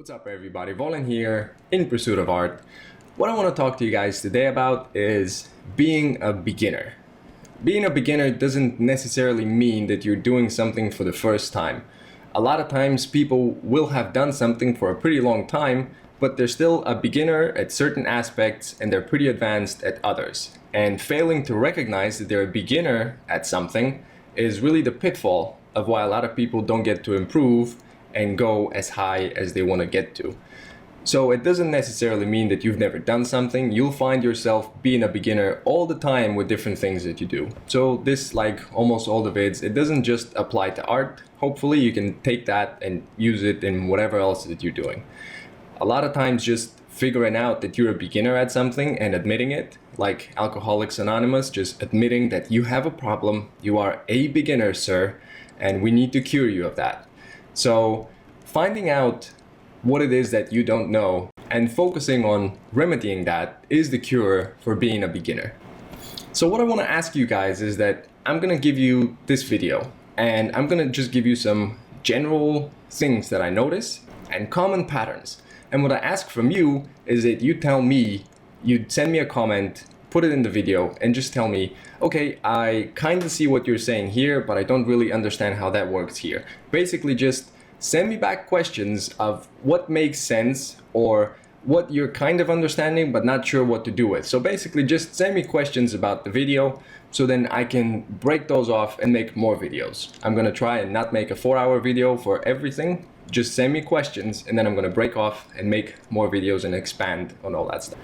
What's up everybody, Volin here in Pursuit of Art. What I want to talk to you guys today about is being a beginner. Being a beginner doesn't necessarily mean that you're doing something for the first time. A lot of times people will have done something for a pretty long time, but they're still a beginner at certain aspects and they're pretty advanced at others. And failing to recognize that they're a beginner at something is really the pitfall of why a lot of people don't get to improve and go as high as they want to get to. So it doesn't necessarily mean that you've never done something. You'll find yourself being a beginner all the time with different things that you do. So this, like almost all the vids, it doesn't just apply to art. Hopefully you can take that and use it in whatever else that you're doing. A lot of times just figuring out that you're a beginner at something and admitting it, like Alcoholics Anonymous, just admitting that you have a problem, you are a beginner, sir, and we need to cure you of that. So finding out what it is that you don't know and focusing on remedying that is the cure for being a beginner. So what I want to ask you guys is that I'm going to give you this video and I'm going to just give you some general things that I notice and common patterns. And what I ask from you is that you tell me, you'd send me a comment, put it in the video and just tell me, okay, I kind of see what you're saying here, but I don't really understand how that works here. Basically just send me back questions of what makes sense or what you're kind of understanding but not sure what to do with. So basically just send me questions about the video so then I can break those off and make more videos. I'm gonna try and not make a 4-hour video for everything. Just send me questions and then I'm gonna break off and make more videos and expand on all that stuff.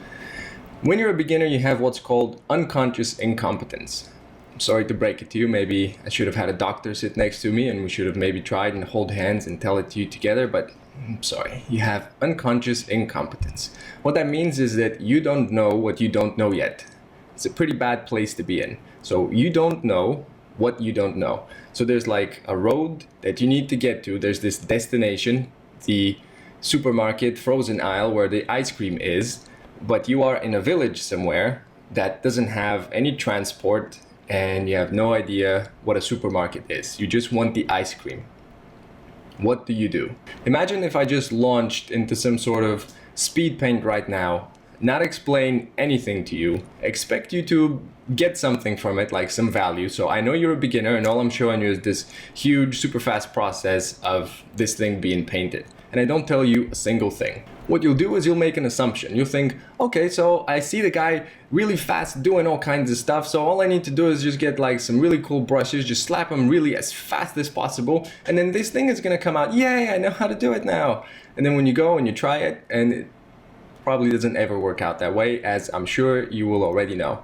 When you're a beginner, you have what's called unconscious incompetence. I'm sorry to break it to you, maybe I should have had a doctor sit next to me and we should have maybe tried and hold hands and tell it to you together, but I'm sorry, you have unconscious incompetence. What that means is that you don't know what you don't know yet. It's a pretty bad place to be in. So you don't know what you don't know. So there's like a road that you need to get to. There's this destination, the supermarket frozen aisle where the ice cream is, but you are in a village somewhere that doesn't have any transport and you have no idea what a supermarket is. You just want the ice cream. What do you do? Imagine if I just launched into some sort of speed paint right now, not explain anything to you, expect you to get something from it, like some value. So I know you're a beginner and all I'm showing you is this huge, super fast process of this thing being painted. And I don't tell you a single thing. What you'll do is you'll make an assumption. You'll think, okay, so I see the guy really fast doing all kinds of stuff. So all I need to do is just get like some really cool brushes, just slap them really as fast as possible. And then this thing is gonna come out, yay, I know how to do it now. And then when you go and you try it, and it probably doesn't ever work out that way, as I'm sure you will already know.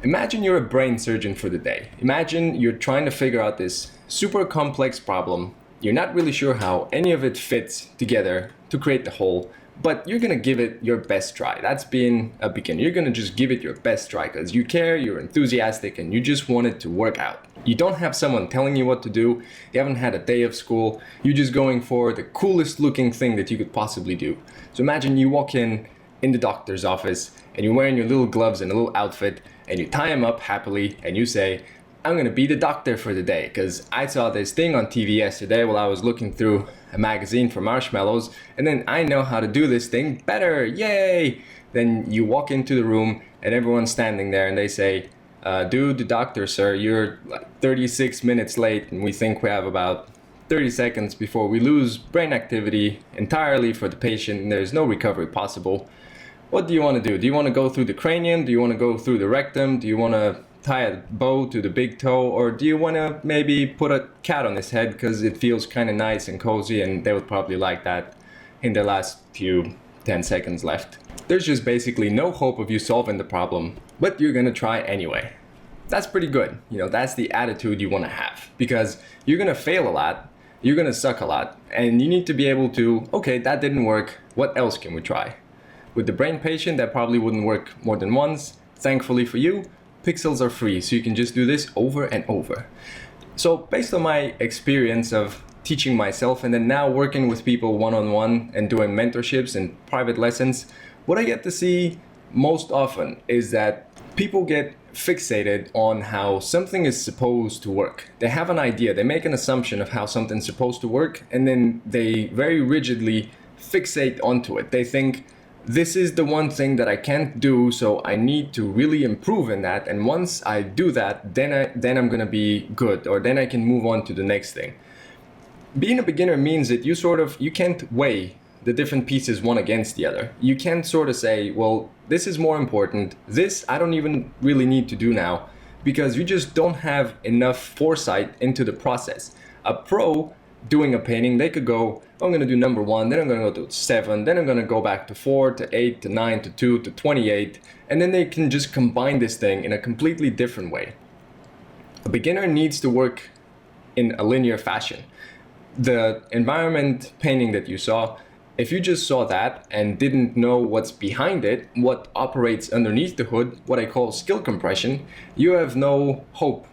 Imagine you're a brain surgeon for the day. Imagine you're trying to figure out this super complex problem. You're not really sure how any of it fits together to create the whole, but you're gonna give it your best try. That's being a beginner. You're gonna just give it your best try because you care, you're enthusiastic, and you just want it to work out. You don't have someone telling you what to do. You haven't had a day of school. You're just going for the coolest looking thing that you could possibly do. So imagine you walk in the doctor's office and you're wearing your little gloves and a little outfit and you tie them up happily and you say, I'm gonna be the doctor for the day because I saw this thing on TV yesterday while I was looking through a magazine for marshmallows, and then I know how to do this thing better, yay! Then you walk into the room and everyone's standing there and they say, dude, the doctor, sir, you're like 36 minutes late and we think we have about 30 seconds before we lose brain activity entirely for the patient and there's no recovery possible. What do you want to do? Do you want to go through the cranium? Do you want to go through the rectum? Do you want to tie a bow to the big toe, or do you want to maybe put a cat on his head because it feels kind of nice and cozy and they would probably like that in their last few 10 seconds left? There's just basically no hope of you solving the problem, but you're gonna try anyway. That's pretty good. You know, that's the attitude you want to have because you're gonna fail a lot, you're gonna suck a lot, and you need to be able to, okay, that didn't work, what else can we try? With the brain patient, that probably wouldn't work more than once. Thankfully for you, pixels are free, so you can just do this over and over. So based on my experience of teaching myself and then now working with people one-on-one and doing mentorships and private lessons, what I get to see most often is that people get fixated on how something is supposed to work. They have an idea, they make an assumption of how something's supposed to work, and then they very rigidly fixate onto it. They think this is the one thing that I can't do, so I need to really improve in that. And once I do that, then I'm gonna be good, or then I can move on to the next thing. Being a beginner means that you can't weigh the different pieces one against the other. You can't sort of say, well, this is more important. This I don't even really need to do now, because you just don't have enough foresight into the process. A pro doing a painting, they could go, I'm going to do number 1, then I'm going to go to 7, then I'm going to go back to 4, to 8, to 9, to 2, to 28, and then they can just combine this thing in a completely different way. A beginner needs to work in a linear fashion. The environment painting that you saw, if you just saw that and didn't know what's behind it, what operates underneath the hood, what I call skill compression, you have no hope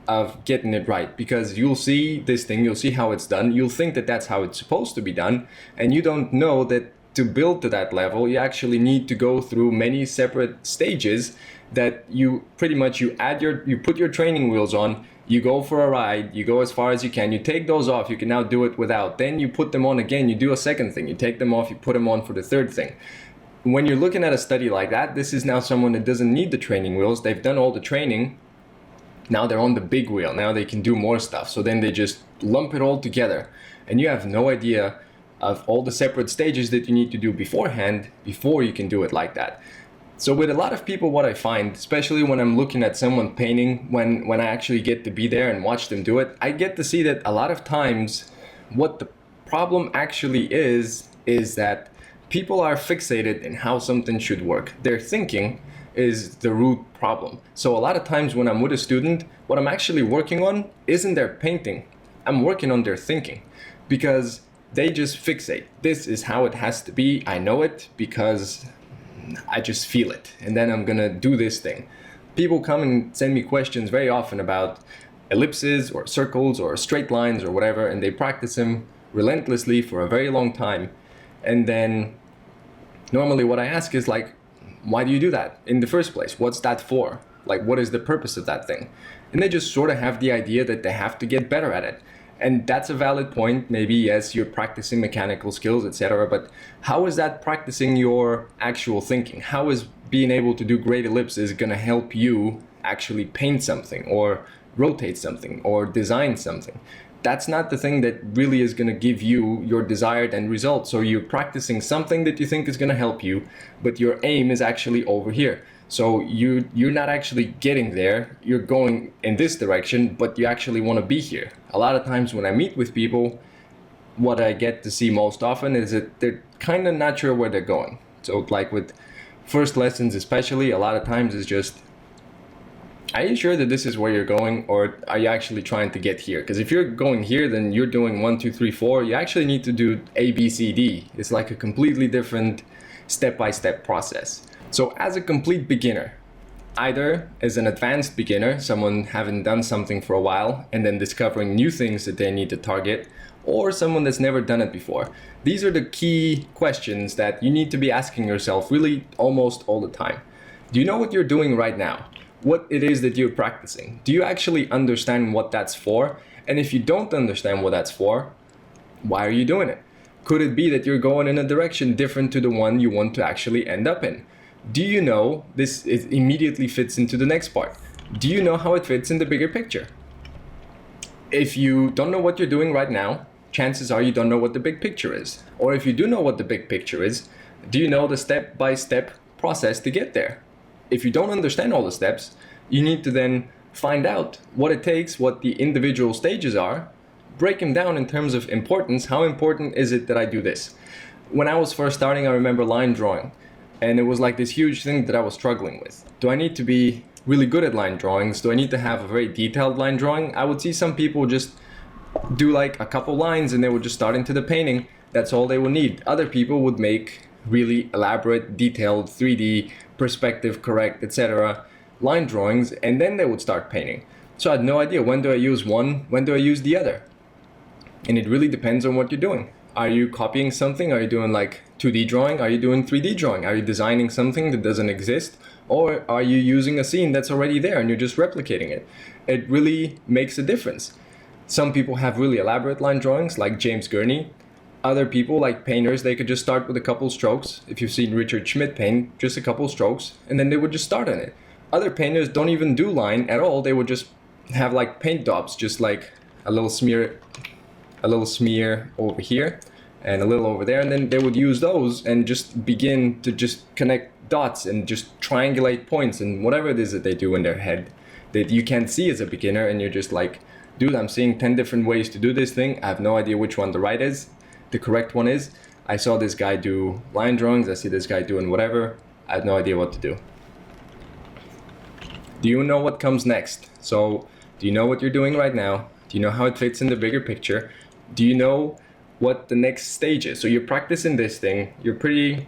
of getting it right, because you'll see this thing, you'll see how it's done, you'll think that that's how it's supposed to be done, and you don't know that to build to that level, you actually need to go through many separate stages that you pretty much, you put your training wheels on, you go for a ride, you go as far as you can, you take those off, you can now do it without, then you put them on again, you do a second thing, you take them off, you put them on for the third thing. When you're looking at a study like that, this is now someone that doesn't need the training wheels, they've done all the training, now they're on the big wheel, now they can do more stuff, so then they just lump it all together, and you have no idea of all the separate stages that you need to do beforehand before you can do it like that. So with a lot of people, what I find, especially when I'm looking at someone painting, when I actually get to be there and watch them do it, I get to see that a lot of times what the problem actually is that people are fixated in how something should work. Their thinking is the root problem. So a lot of times when I'm with a student, what I'm actually working on isn't their painting. I'm working on their thinking, because they just fixate. This is how it has to be. I know it because I just feel it, and then I'm gonna do this thing. People come and send me questions very often about ellipses or circles or straight lines or whatever, and they practice them relentlessly for a very long time. And then normally what I ask is like, why do you do that in the first place? What's that for? Like, what is the purpose of that thing? And they just sort of have the idea that they have to get better at it. And that's a valid point. Maybe, yes, you're practicing mechanical skills, etc. But how is that practicing your actual thinking? How is being able to do great ellipses going to help you actually paint something or rotate something or design something? That's not the thing that really is going to give you your desired end result. So you're practicing something that you think is going to help you, but your aim is actually over here. So you're not actually getting there. You're going in this direction, but you actually want to be here. A lot of times when I meet with people, what I get to see most often is that they're kind of not sure where they're going. So like with first lessons especially, a lot of times it's just, are you sure that this is where you're going, or are you actually trying to get here? Because if you're going here, then you're doing 1, 2, 3, 4. You actually need to do A, B, C, D. It's like a completely different step-by-step process. So as a complete beginner, either as an advanced beginner, someone having done something for a while and then discovering new things that they need to target, or someone that's never done it before. These are the key questions that you need to be asking yourself really almost all the time. Do you know what you're doing right now? What it is that you're practicing? Do you actually understand what that's for? And if you don't understand what that's for, why are you doing it? Could it be that you're going in a direction different to the one you want to actually end up in? Do you know this? It immediately fits into the next part. Do you know how it fits in the bigger picture? If you don't know what you're doing right now, chances are you don't know what the big picture is. Or if you do know what the big picture is, do you know the step-by-step process to get there? If you don't understand all the steps, you need to then find out what it takes, what the individual stages are, break them down in terms of importance. How important is it that I do this? When I was first starting, I remember line drawing, and it was like this huge thing that I was struggling with. Do I need to be really good at line drawings? Do I need to have a very detailed line drawing? I would see some people just do like a couple lines and they would just start into the painting. That's all they would need. Other people would make really elaborate, detailed, 3D, perspective correct, etc. line drawings, and then they would start painting. So I had no idea, when do I use one, when do I use the other? And it really depends on what you're doing. Are you copying something? Are you doing like 2D drawing? Are you doing 3D drawing? Are you designing something that doesn't exist? Or are you using a scene that's already there and you're just replicating it? It really makes a difference. Some people have really elaborate line drawings, like James Gurney. Other people, like painters, they could just start with a couple strokes. If you've seen Richard Schmidt paint, just a couple strokes, and then they would just start on it. Other painters don't even do line at all. They would just have like paint daubs, just like a little smear over here and a little over there, and then they would use those and just begin to just connect dots and just triangulate points and whatever it is that they do in their head that you can't see as a beginner, and you're just like, dude, I'm seeing 10 different ways to do this thing. I have no idea which one the correct one is. I saw this guy do line drawings, I see this guy doing whatever. I have no idea what to do. Do you know what comes next? So, do you know what you're doing right now? Do you know how it fits in the bigger picture? Do you know what the next stage is? So you're practicing this thing, you're pretty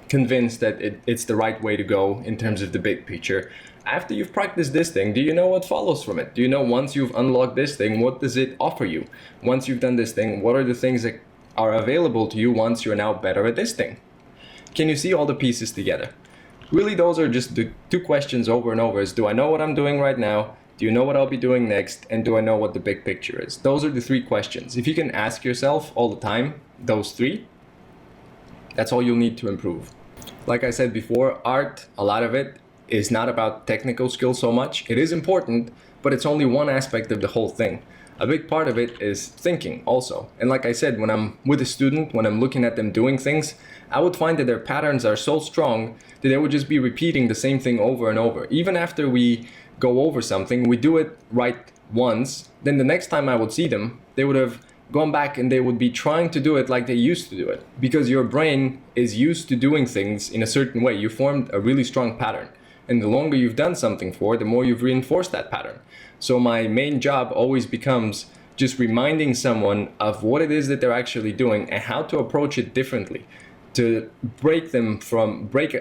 convinced that it's the right way to go in terms of the big picture. After you've practiced this thing, do you know what follows from it? Do you know once you've unlocked this thing, what does it offer you? Once you've done this thing, what are the things that are available to you once you're now better at this thing? Can you see all the pieces together? Really, those are just the two questions over and over is, do I know what I'm doing right now? Do you know what I'll be doing next? And do I know what the big picture is? Those are the three questions. If you can ask yourself all the time, those three, that's all you'll need to improve. Like I said before, art, a lot of it is not about technical skill so much. It is important, but it's only one aspect of the whole thing. A big part of it is thinking also. And like I said, when I'm with a student, when I'm looking at them doing things, I would find that their patterns are so strong that they would just be repeating the same thing over and over. Even after we go over something, we do it right once, then the next time I would see them, they would have gone back and they would be trying to do it like they used to do it. Because your brain is used to doing things in a certain way. You formed a really strong pattern. And the longer you've done something for, the more you've reinforced that pattern. So my main job always becomes just reminding someone of what it is that they're actually doing and how to approach it differently, to break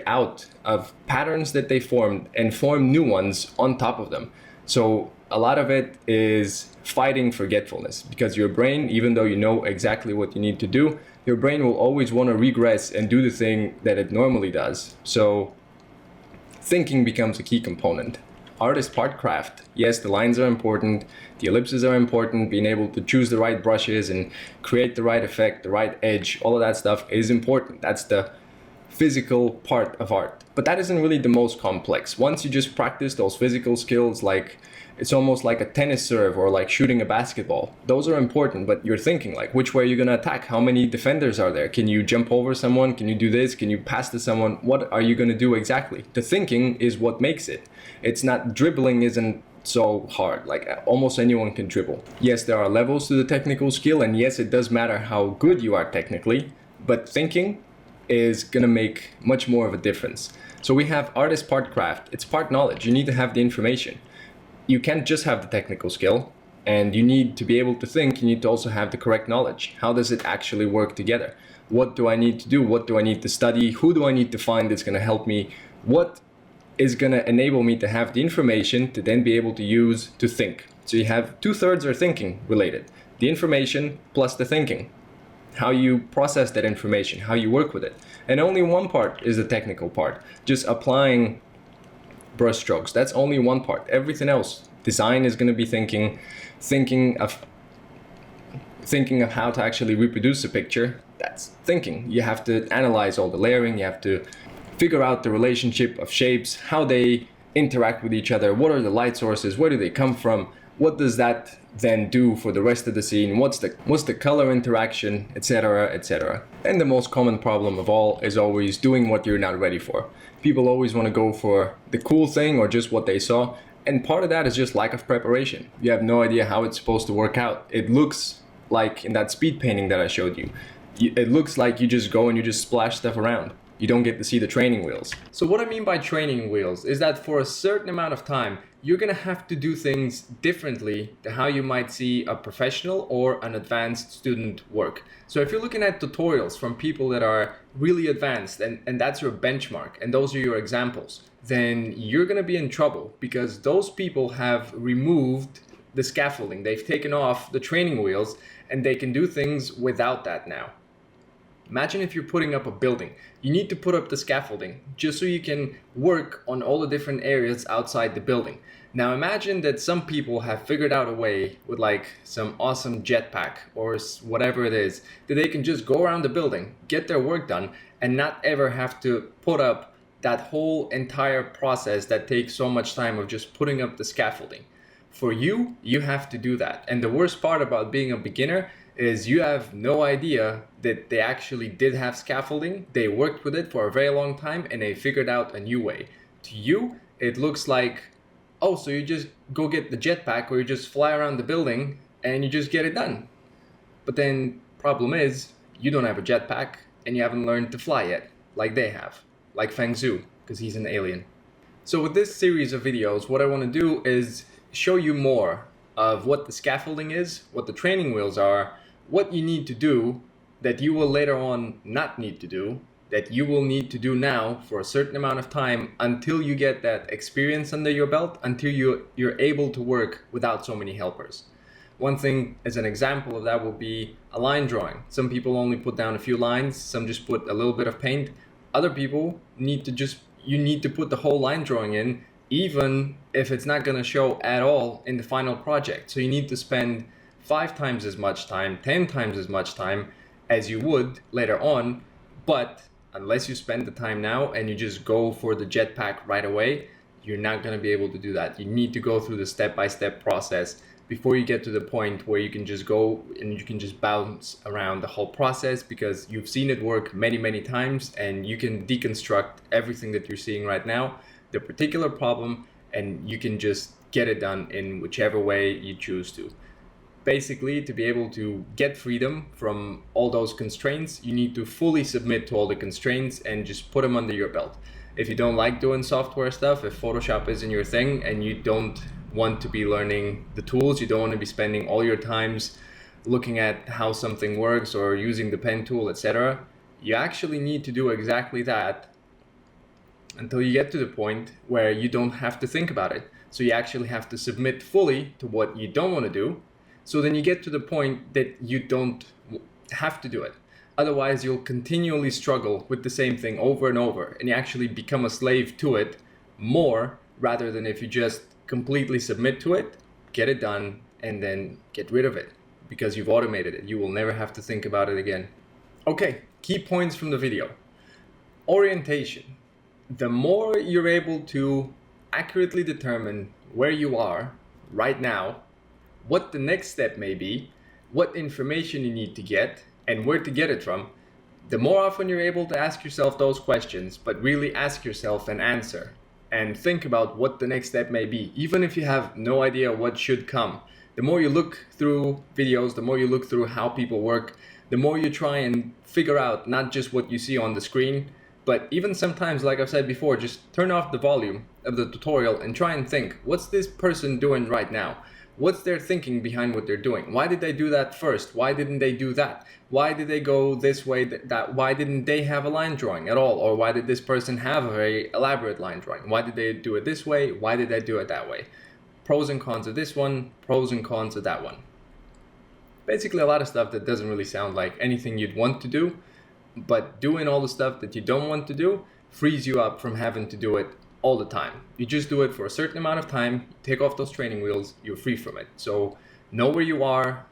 out of patterns that they formed and form new ones on top of them. So a lot of it is fighting forgetfulness, because your brain, even though you know exactly what you need to do, your brain will always want to regress and do the thing that it normally does. So thinking becomes a key component. Art is part craft. Yes, the lines are important, the ellipses are important, being able to choose the right brushes and create the right effect, the right edge, all of that stuff is important. That's the physical part of art. But that isn't really the most complex. Once you just practice those physical skills, like it's almost like a tennis serve or like shooting a basketball. Those are important, but you're thinking like, which way are you going to attack? How many defenders are there? Can you jump over someone? Can you do this? Can you pass to someone? What are you going to do exactly? The thinking is what makes it. It's not, dribbling isn't so hard. Like almost anyone can dribble. Yes, there are levels to the technical skill, and yes, it does matter how good you are technically, but thinking is going to make much more of a difference. So we have art is part craft. It's part knowledge. You need to have the information. You can't just have the technical skill, and you need to be able to think. You need to also have the correct knowledge. How does it actually work together? What do I need to do? What do I need to study? Who do I need to find that's going to help me? What is going to enable me to have the information to then be able to use to think? So you have 2/3 are thinking related. The information plus the thinking. How you process that information, how you work with it. And only one part is the technical part. Just applying brush strokes. That's only one part. Everything else, design is going to be thinking of how to actually reproduce a picture. That's thinking. You have to analyze all the layering. You have to figure out the relationship of shapes, how they interact with each other. What are the light sources? Where do they come from? What does that then do for the rest of the scene? What's the color interaction, etc., etc. And the most common problem of all is always doing what you're not ready for. People always want to go for the cool thing or just what they saw, and part of that is just lack of preparation. You have no idea how it's supposed to work out. It looks like in that speed painting that I showed you, it looks like you just go and you just splash stuff around. You don't get to see the training wheels. So what I mean by training wheels is that for a certain amount of time, you're gonna have to do things differently to how you might see a professional or an advanced student work. So if you're looking at tutorials from people that are really advanced and that's your benchmark and those are your examples, then you're gonna be in trouble because those people have removed the scaffolding. They've taken off the training wheels and they can do things without that now. Imagine if you're putting up a building. You need to put up the scaffolding just so you can work on all the different areas outside the building. Now imagine that some people have figured out a way with like some awesome jetpack or whatever it is, that they can just go around the building, get their work done, and not ever have to put up that whole entire process that takes so much time of just putting up the scaffolding. For you, you have to do that. And the worst part about being a beginner is you have no idea that they actually did have scaffolding. They worked with it for a very long time and they figured out a new way. To you, it looks like, oh, so you just go get the jetpack or you just fly around the building and you just get it done. But then problem is you don't have a jetpack and you haven't learned to fly yet, like they have, like Feng Zhu, because he's an alien. So with this series of videos, what I want to do is show you more of what the scaffolding is, what the training wheels are, what you need to do that you will later on not need to do, that you will need to do now for a certain amount of time until you get that experience under your belt, until you're able to work without so many helpers. One thing as an example of that will be a line drawing. Some people only put down a few lines, some just put a little bit of paint. Other people you need to put the whole line drawing in, even if it's not going to show at all in the final project. So you need to spend 5 times as much time, 10 times as much time as you would later on. But unless you spend the time now and you just go for the jetpack right away, you're not going to be able to do that. You need to go through the step-by-step process before you get to the point where you can just go and you can just bounce around the whole process, because you've seen it work many, many times and you can deconstruct everything that you're seeing right now, the particular problem, and you can just get it done in whichever way you choose to. Basically, to be able to get freedom from all those constraints, you need to fully submit to all the constraints and just put them under your belt. If you don't like doing software stuff, if Photoshop isn't your thing and you don't want to be learning the tools, you don't want to be spending all your times looking at how something works or using the pen tool, etc., you actually need to do exactly that until you get to the point where you don't have to think about it. So you actually have to submit fully to what you don't want to do. So then you get to the point that you don't have to do it. Otherwise, you'll continually struggle with the same thing over and over, and you actually become a slave to it more, rather than if you just completely submit to it, get it done, and then get rid of it because you've automated it. You will never have to think about it again. Okay, key points from the video. Orientation. The more you're able to accurately determine where you are right now, what the next step may be, what information you need to get, and where to get it from, the more often you're able to ask yourself those questions, but really ask yourself and answer, and think about what the next step may be, even if you have no idea what should come. The more you look through videos, the more you look through how people work, the more you try and figure out not just what you see on the screen, but even sometimes, like I've said before, just turn off the volume of the tutorial and try and think, what's this person doing right now? What's their thinking behind what they're doing? Why did they do that first? Why didn't they do that? Why did they go this way, that? Why didn't they have a line drawing at all? Or why did this person have a very elaborate line drawing? Why did they do it this way? Why did they do it that way? Pros and cons of this one, pros and cons of that one. Basically a lot of stuff that doesn't really sound like anything you'd want to do, but doing all the stuff that you don't want to do frees you up from having to do it all the time. You just do it for a certain amount of time, take off those training wheels, you're free from it. So know where you are,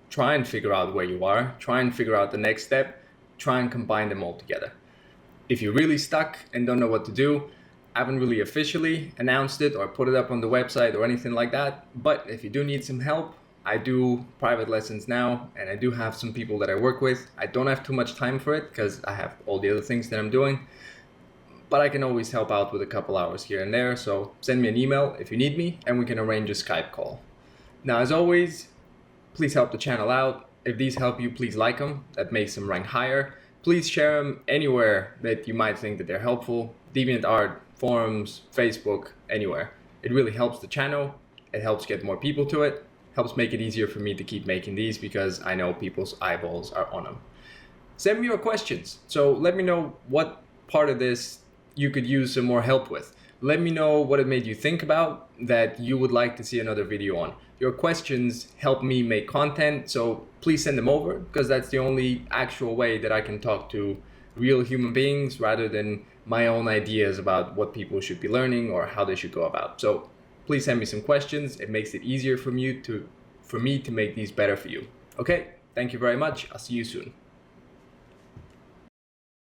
try and figure out where you are, try and figure out the next step, try and combine them all together. If you're really stuck and don't know what to do, I haven't really officially announced it or put it up on the website or anything like that, but if you do need some help, I do private lessons now, and I do have some people that I work with. I don't have too much time for it because I have all the other things that I'm doing, but I can always help out with a couple hours here and there. So send me an email if you need me and we can arrange a Skype call. Now, as always, please help the channel out. If these help you, please like them. That makes them rank higher. Please share them anywhere that you might think that they're helpful. DeviantArt, forums, Facebook, anywhere. It really helps the channel. It helps get more people to it. Helps make it easier for me to keep making these because I know people's eyeballs are on them. Send me your questions. So let me know what part of this you could use some more help with. Let me know what it made you think about that you would like to see another video on. Your questions help me make content, so please send them over, because that's the only actual way that I can talk to real human beings rather than my own ideas about what people should be learning or how they should go about. So please send me some questions. It makes it easier for me to make these better for you. Okay, thank you very much. I'll see you soon.